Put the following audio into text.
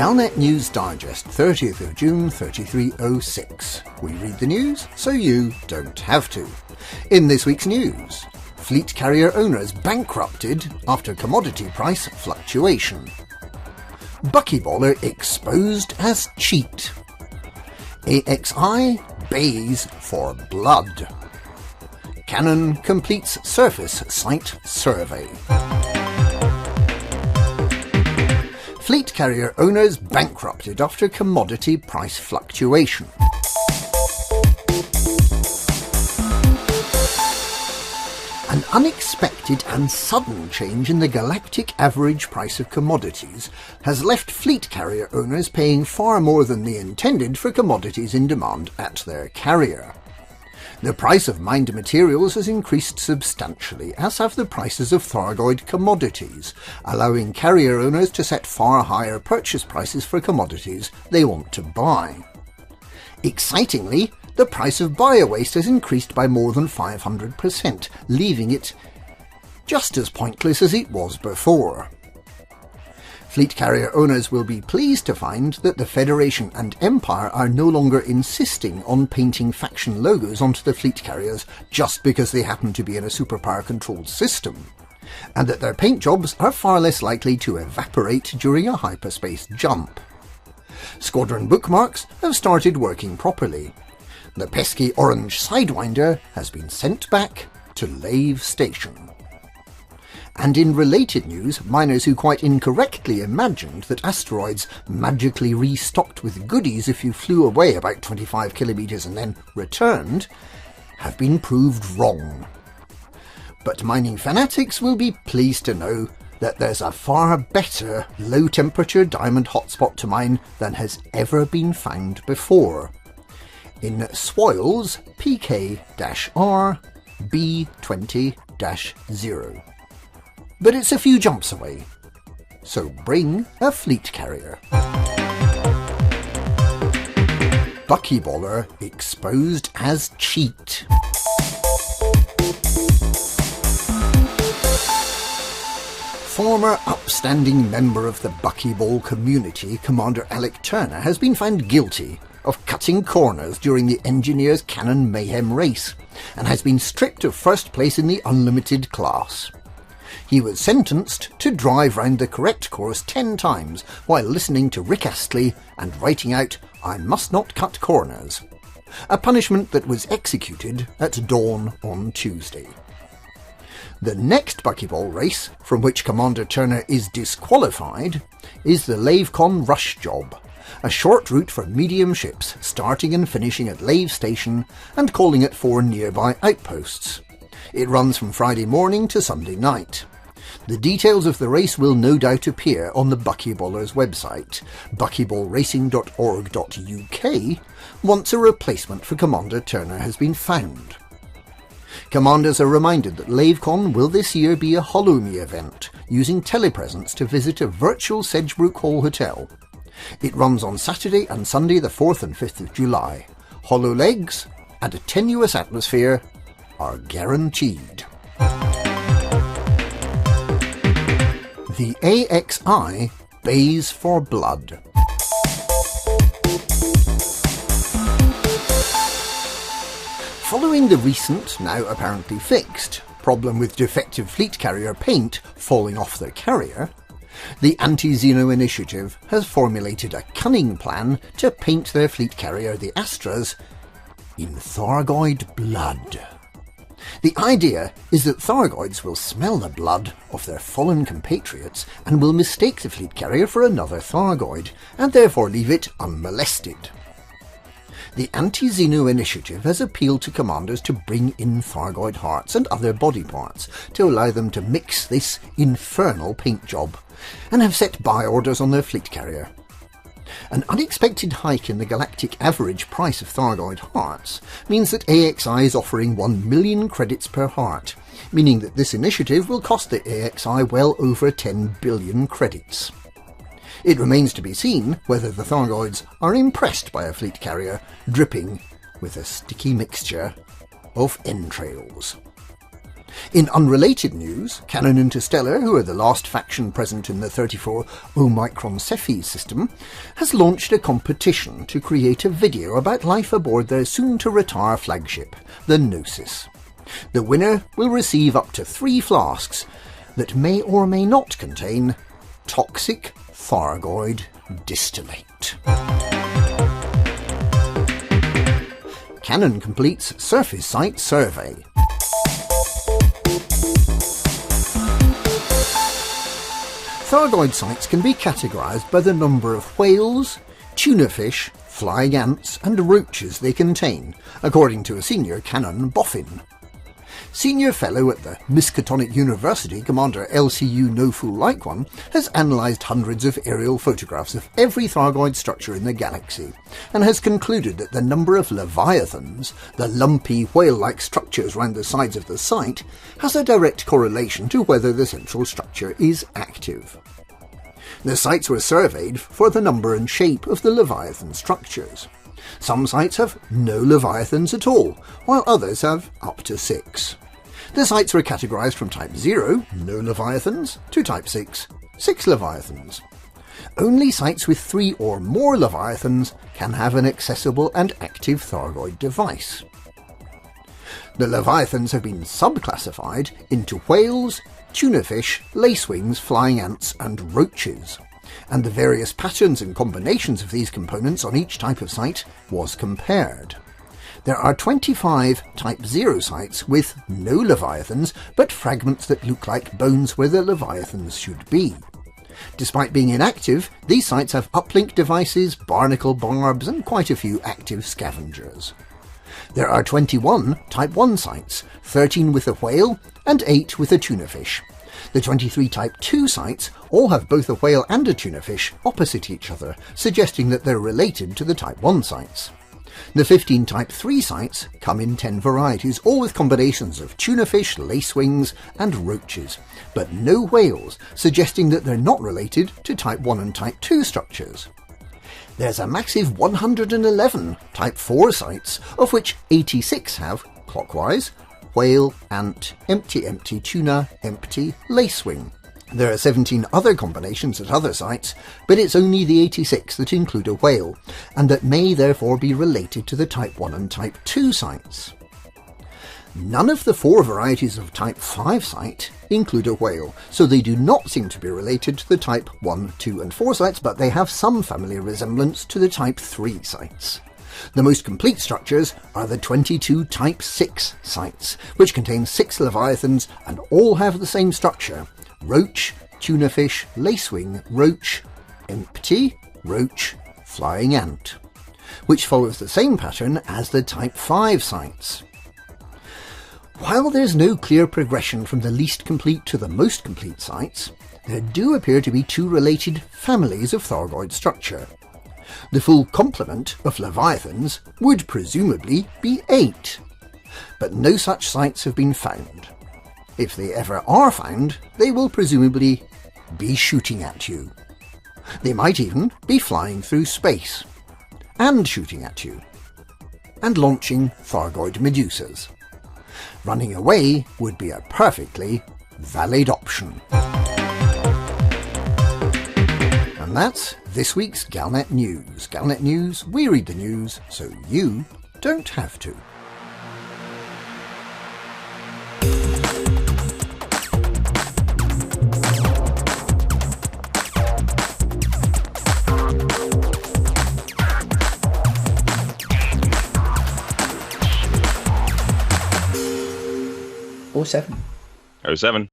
Galnet News Digest, 30th of June 3306. We read the news so you don't have to. In this week's news, fleet carrier owners bankrupted after commodity price fluctuation. Buckyballer exposed as cheat. AXI Bays for blood. Canonn completes surface site survey. Fleet carrier owners bankrupted after commodity price fluctuation. An unexpected and sudden change in the galactic average price of commodities has left fleet carrier owners paying far more than they intended for commodities in demand at their carrier. The price of mined materials has increased substantially, as have the prices of Thargoid commodities, allowing carrier owners to set far higher purchase prices for commodities they want to buy. Excitingly, the price of biowaste has increased by more than 500%, leaving it just as pointless as it was before. Fleet carrier owners will be pleased to find that the Federation and Empire are no longer insisting on painting faction logos onto the fleet carriers just because they happen to be in a superpower-controlled system, and that their paint jobs are far less likely to evaporate during a hyperspace jump. Squadron bookmarks have started working properly. The pesky orange Sidewinder has been sent back to Lave Station. And in related news, miners who quite incorrectly imagined that asteroids magically restocked with goodies if you flew away about 25 kilometres and then returned, have been proved wrong. But mining fanatics will be pleased to know that there's a far better low-temperature diamond hotspot to mine than has ever been found before, in Swoils PK-R B20-0. But it's a few jumps away, so bring a fleet carrier. Buckyballer exposed as cheat. Former upstanding member of the Buckyball community, Commander Alec Turner, has been found guilty of cutting corners during the Engineers Canonn Mayhem race, and has been stripped of first place in the Unlimited class. He was sentenced to drive round the correct course 10 times while listening to Rick Astley and writing out "I must not cut corners," a punishment that was executed at dawn on Tuesday. The next Buckyball race, from which Commander Turner is disqualified, is the LaveCon Rush Job, a short route for medium ships starting and finishing at Lave Station and calling at 4 nearby outposts. It runs from Friday morning to Sunday night. The details of the race will no doubt appear on the Buckyballers website, buckyballracing.org.uk, once a replacement for Commander Turner has been found. Commanders are reminded that LaveCon will this year be a HoloMe event, using telepresence to visit a virtual Sedgebrook Hall hotel. It runs on Saturday and Sunday the 4th and 5th of July. HoloLegs and a tenuous atmosphere are guaranteed. The AXI Bays for blood. Following the recent, now apparently fixed, problem with defective fleet carrier paint falling off their carrier, the Anti-Xeno Initiative has formulated a cunning plan to paint their fleet carrier, the Astras, in Thargoid blood. The idea is that Thargoids will smell the blood of their fallen compatriots and will mistake the fleet carrier for another Thargoid, and therefore leave it unmolested. The Anti-Xeno Initiative has appealed to commanders to bring in Thargoid hearts and other body parts to allow them to mix this infernal paint job, and have set buy orders on their fleet carrier. An unexpected hike in the galactic average price of Thargoid hearts means that AXI is offering 1 million credits per heart, meaning that this initiative will cost the AXI well over 10 billion credits. It remains to be seen whether the Thargoids are impressed by a fleet carrier dripping with a sticky mixture of entrails. In unrelated news, Canonn Interstellar, who are the last faction present in the 34 Omicron Cephes system, has launched a competition to create a video about life aboard their soon-to-retire flagship, the Gnosis. The winner will receive up to 3 flasks that may or may not contain toxic Thargoid distillate. Canonn completes surface site survey. Thargoid sites can be categorised by the number of whales, tuna fish, flying ants and roaches they contain, according to a senior Canonn boffin. Senior Fellow at the Miskatonic University, Commander LCU No Fool Like One, has analysed hundreds of aerial photographs of every Thargoid structure in the galaxy, and has concluded that the number of leviathans, the lumpy whale-like structures round the sides of the site, has a direct correlation to whether the central structure is active. The sites were surveyed for the number and shape of the leviathan structures. Some sites have no leviathans at all, while others have up to 6. The sites were categorised from Type 0, no leviathans, to Type 6, 6 leviathans. Only sites with 3 or more leviathans can have an accessible and active Thargoid device. The leviathans have been subclassified into whales, tuna fish, lacewings, flying ants and roaches, and the various patterns and combinations of these components on each type of site was compared. There are 25 Type 0 sites with no leviathans, but fragments that look like bones where the leviathans should be. Despite being inactive, these sites have uplink devices, barnacle barbs and quite a few active scavengers. There are 21 Type 1 sites, 13 with a whale and 8 with a tuna fish. The 23 Type 2 sites all have both a whale and a tuna fish opposite each other, suggesting that they're related to the Type 1 sites. The 15 Type 3 sites come in 10 varieties, all with combinations of tuna fish, lacewings and roaches, but no whales, suggesting that they're not related to Type 1 and Type 2 structures. There's a massive 111 Type 4 sites, of which 86 have, clockwise, whale, ant, empty, tuna, empty, lacewing. There are 17 other combinations at other sites, but it's only the 86 that include a whale, and that may therefore be related to the Type 1 and Type 2 sites. None of the 4 varieties of Type 5 site include a whale, so they do not seem to be related to the Type 1, 2 and 4 sites, but they have some family resemblance to the Type 3 sites. The most complete structures are the 22 Type 6 sites, which contain 6 leviathans and all have the same structure: roach, tuna fish, lacewing, roach, empty, roach, flying ant, which follows the same pattern as the Type 5 sites. While there's no clear progression from the least complete to the most complete sites, there do appear to be 2 related families of Thargoid structure. The full complement of leviathans would presumably be 8, but no such sites have been found. If they ever are found, they will presumably be shooting at you. They might even be flying through space, and shooting at you, and launching Thargoid Medusas. Running away would be a perfectly valid option. And that's this week's Galnet News. Galnet News, we read the news so you don't have to. Oh 07. 07.